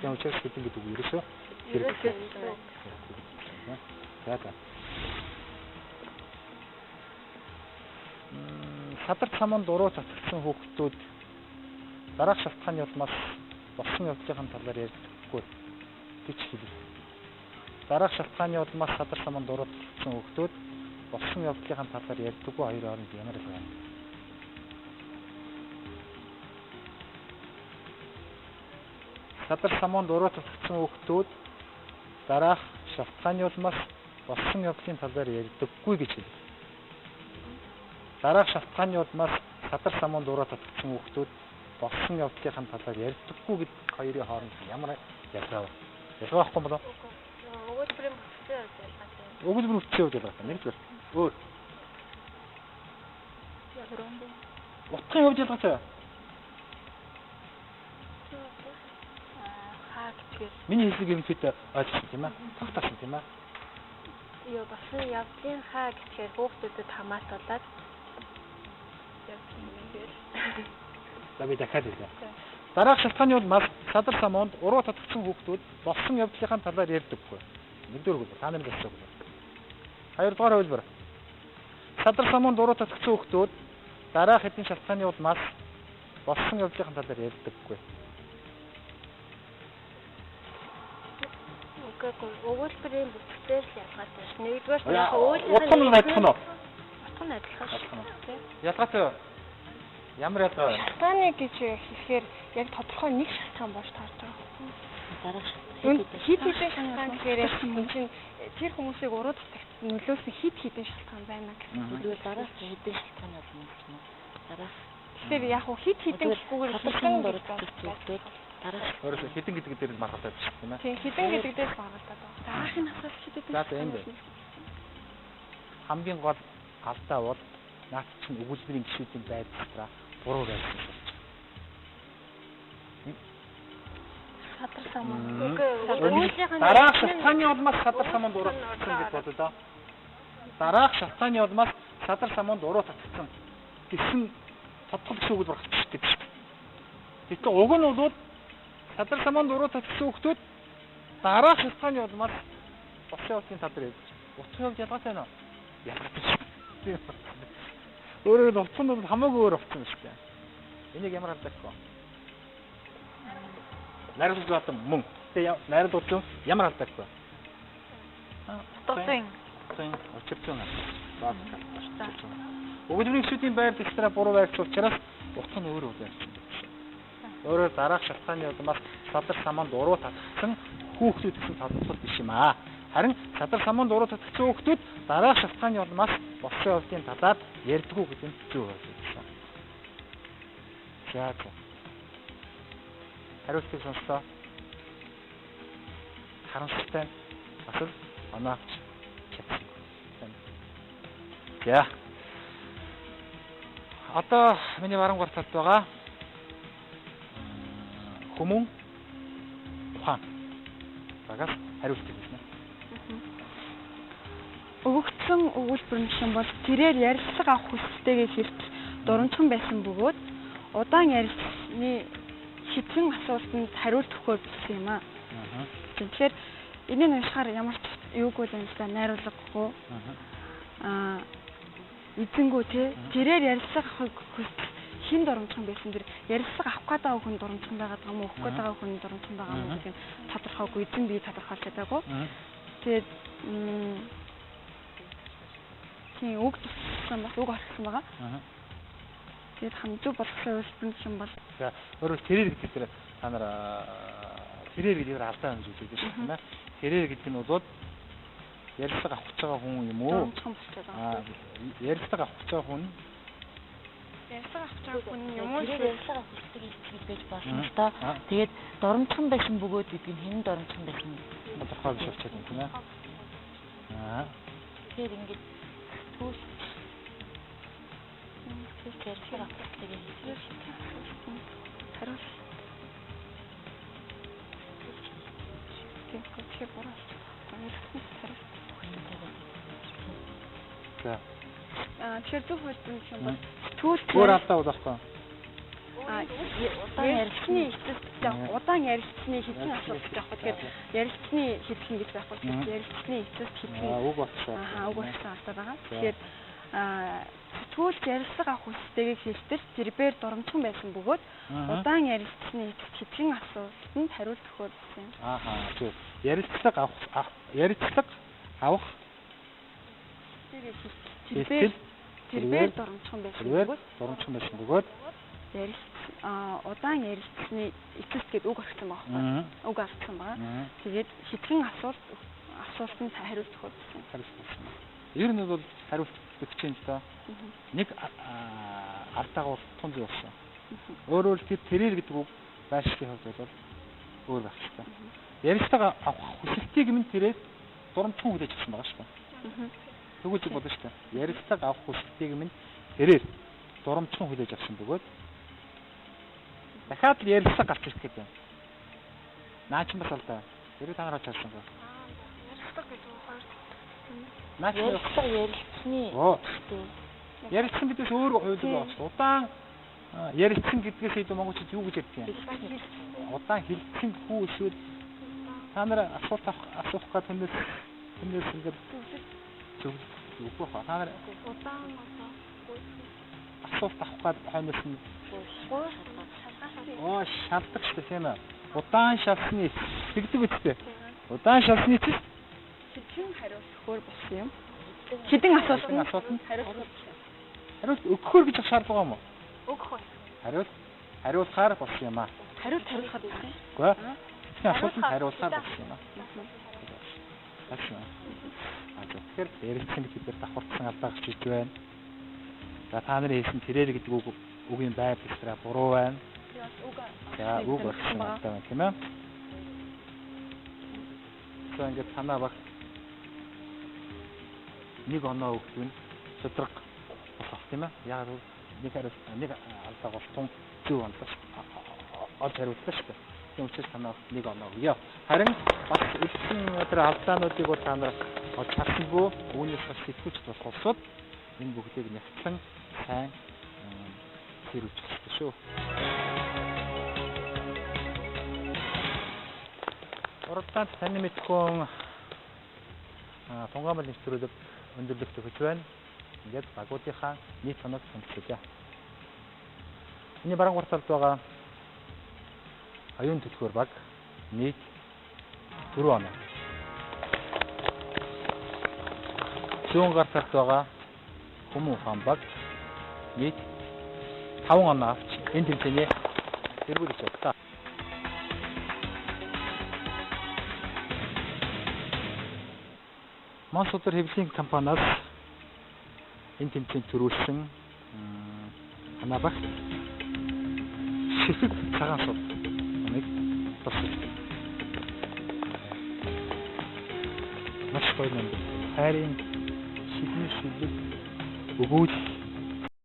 Тийм учраас хэдэн гэдэг үг ерөөсөө хэрэггүй. За. Садар саманд уруу татагдсан хүүхдүүд дараах шалтгааны улмаас болсон явдлын талаар ярьдаггүй гэж хэлв. Дараах шалтгааны улмаас садар саманд уруу татагдсан хүүхдүүд болсон явдлын талаар ярьдаггүй хоёр хооронд ямар ялгаа вэ? Садар саманд уруу татагдсан хүүхдүүд дараах шалтгааны улмаас болсон явдлын талаар ярьдаггүй гэж хэлв. Дараах шалтгааны улмаас садар саманд уруу татагдсан хүүхдүүд болсон явдлын талаар ярьдаггүй гэдэг хоёрын хооронд ямар ялгаа вэ? Ялгаа байхгүй болов? Өгүүлбэрийн бүтцийн хувьд ялгаатай. Өгүүлбэрийн бүтцийн хувьд ялгаатай. Нэгдүгээр. Өөр. Утгын хувьд ялгаатай. Миний хэлсийг ерөнхийдөө ойлгосон тийм ээ. Тогтоосон тийм ээ. Юу болсон явдлын хаа гэхээр хүүхдүүдэд хамаатуулаад За би дахиад хэлье. Дараах шалтгааны улмаас садар саманд уруу татагдсан хүүхдүүд болсон явдлын талаар ярьдаггүй. Нэгдүгээр үг та нарын хэлсэн үг. Хоёрдугаар хэлбэр. Садар саманд уруу татагдсан хүүхдүүд дараах хэдэн шалтгааны улмаас болсон явдлын талаар ярьдаггүй. Өгүүлбэрийн бүтцээс ялгаатай. Нэгдүгээр утга нь адилхан уу? Утга нь адилхан. Ялгаатай. Ямар ялгаа вэ? Шалтгааны гэж хэлэхээр яг тодорхой нэг шалтгаан болж таарч байгаа. Дараах хит хитэн шалтгаан гэхээр чинь тэр хүмүүсийг уруу татагдсан нөлөөсөн хит хитэн шалтгаан байна гэсэн. Тэгвэл дараах хитэн шалтгаан болно юм уу? Дараах. Тэгэхээр яг хуу хит хитэн гэхгүйгээр хитэн уруу татагдсан дараах. Өөрөөр хитэн гэдэг дээр маргатай тийм ээ. Тийм хитэн гэдэг дээр маргатай байна. Дараахын асуулт хитэн. За энэ бэ. Хамгийн гол алдаа бол наад чинь өгүүлбэрийн гишүүдийн байдлаараа буруу байсан болж байна. Садар саманд. Дараах шалтгааны улмаас садар саманд уруу татагдсан гэж бодоо. Дараах шалтгааны улмаас садар саманд уруу татагдсан гэсэн тодтол биш өгүүлбэр гарч ирдэг шүү дээ. Тэгэхдээ уг нь бол садар саманд уруу татагдсан хүүхдүүд дараах шалтгааны улмаас болсон явдлын талаар ярьж байна. Утгын хувьд ялгаатай байна уу? Ялгаатай шүү. Өөрөөр утга нь хамаагүй өөр утга юм шүү дээ. Энийг ямар ханддаг вэ? Найруулж байгаа мөн. Тэгээ найруулж ямар ханддаг вэ? Утгын очирчин байна. Өгүүлбэрийн гишүүдийн байр дэвтрээ буруу байрч учраас утга нь өөр байсан. Өөрөөр дараах шалтгааны улмаас садар саманд уруу татагдсан хүүхдүүд гэсэн тодтол биш юм аа. Харин садар саманд уруу татагдсан хүүхдүүд дараах шалтгааны улмаас болсон явдлын талаар ярьдаггүй гэдэг нь зөв ойлгогдсон. За. Хариултыг сонслоо. Харамсалтай бас л онооч чадсан. За. Одоо миний баруун талд байгаа хүмүүн ухаан. Багаас хариултыг хэлнэ. Өгөгдсөн өгүүлбэр нь бол тэрээр ярилцлага авах хүсэлтэйгээ хэрэг дурамжхан байсан бөгөөд удаан ярилцсны шийдвэрийн асуултанд хариулт өгөхөөр болсон юм аа. Тэгэхээр энийг уншихаар ямар ч юугүй юм да найруулгагүй. Эзэнгүү те тэрээр ярилцлага авахыг хүсэж хин дурамжхан байсан дэр ярилцлага авах гэдэг хүн дурамжхан байгаа юм уу, өгөх гэдэг хүн дурамжхан байгаа юм уу гэх нь тодорхойгүй, эзэн бие тодорхойлж байгаагүй. Тэгээд тийм үг туссан бас үг орхисон байгаа. Тэгээд хамжуу болгосон үйлдэл юм бол. За өөрөөр тэрээр гэдэг дээр та нар тэрээр гэдэг алдаа хэмжүүлдэг тийм ээ. Тэрээр гэдэг нь бол ярилцлага авах гэж байгаа хүн юм уу? Ярилцлага авах гэж байгаа хүн ярилцлага авах гэж байгаа хүн юм уу? Ярилцлага авах гэж болно л та. Тэгээд доромжхон байсан бөгөөд гэдэг нь хэн доромжхон байсан тодорхой биш болчиход юм тийм ээ. Тэгэхээр ингэж түүш ярилцлага авах гэж хариулт. Тэгэхээр буруу. Тэгэхээр зөв хэлсэн юм бол өөр алдаа бол байхгүй. удаан ярилцсны эцэст удаан ярилцсны хэдэн асуулт байхгүй. Тэгэхээр ярилцсны хэдхэн гэж байхгүй. Ярилцсны эцэст хэдхэн үг болсон. Үг болсон асуулт байгаа. Тэгэхээр сэтгүүлд ярилцлага авах хүсэлтэйг хэлтэл тэрээр дурамчхан байсан бөгөөд удаан ярилцсны эцэст хэдхэн асуултанд хариулт өгөхөөр болсон юм. Зөв. Ярилцлага авах тэрээр дурамчхан байсан бөгөөд удаан ярилцсны эцэст гээд үг орсон байгаа байхгүй. Үг алдсан байгаа. Тэгээд хэдхэн асуултанд хариулт өгөхөөр болсон. Ер нь бол хариулт өгч юм даа. Нэг алтаагуул тунж явсан. Өөрөөр тэрээр гэдэг үг байшгийн хувьд бол өөр байх хэрэгтэй. Ярилцлага авах хүсэлтийг минь тэрээр дурамчхан хүлээж авсан байгаа шүү дээ. Тэгвэл болно шүү дээ. Ярилцлага авах хүсэлтийг минь тэрээр дурамчхан хүлээж авсан бөгөөд дахиад л ярилцлага гарч ирэх гэдэг юм. Наач бас алдаа. Тэрийг танараа чарсан гоо. Ярилцлага гэдэг үг хоёр. Наач ярилцсны ярилцсан гэдээс өөр хувьд байна. Удаан ярилцсан гэдгээс илүү монголчууд юу гэж ярьдаг юм? Удаан хэлсэн хүү эсвэл та нар асуулт асуух гад хүнээс ингээд зөв баха. Та нар удаан асуулт авах гад хойноос нь шалдаг шүү дээ тийм ээ. Удаан шалсны тэгдэг үстэй. Удаан шалсны чинь хэдэн хариулт өгөхөөр болсон юм? Хэдэн асуултанд хариулт өгөхөөр гэж шаардлага юм уу? Өгөх бай. Хариулахаар болсон юм аа. Хариулахад болсон. Үгүй ээ. Асуултанд хариулахаар болсон юм аа. Тэгэхээр ярилцсан гэдгээр давхарцсан алдаа гарч иж байна. За та нарын хэлсэн тэрээр гэдэг үгийн байр хэвсрээ буруу байна. За үг болсон алдаа байна тийм ээ. За ингээд танаа баг нэг оноо өгдөг нь содрог болох тийм ээ. Яг нэг алдаа голтон зөв оноо олж хариулсан шүү дээ. Тийм учраас танаа нэг оноо өгье. Харин бас эцсийн өдөр алдаануудыг бол та нар олж харсангүй үүнээс бас сэтгүүлч болох улсууд энэ бүгдийг нягтлан сайн хэрэгжүүлж байна шүү. Уралдаанд таны мэдхүүн Тунгамал нэвтрүүлэг өндөрлөгт өгч байна. Ингээд багуудынхаа нийт оног сонирхлоо. Миний баруун гарталд байгаа аюун төлхөөр баг нийт 4 оноо. Зүүн гарталд байгаа Хүмүүн хаан баг нийт 5 оноо авч энэ тэмцээний эргүүлж байна. Монсодор хэвлэлийн компаниас энэ тэмцээнд төрүүлсэн ханаа баг шифэг цагаан сууд нэг тусалж маш гоё юм. Хайрын шидний шилэг өгөөж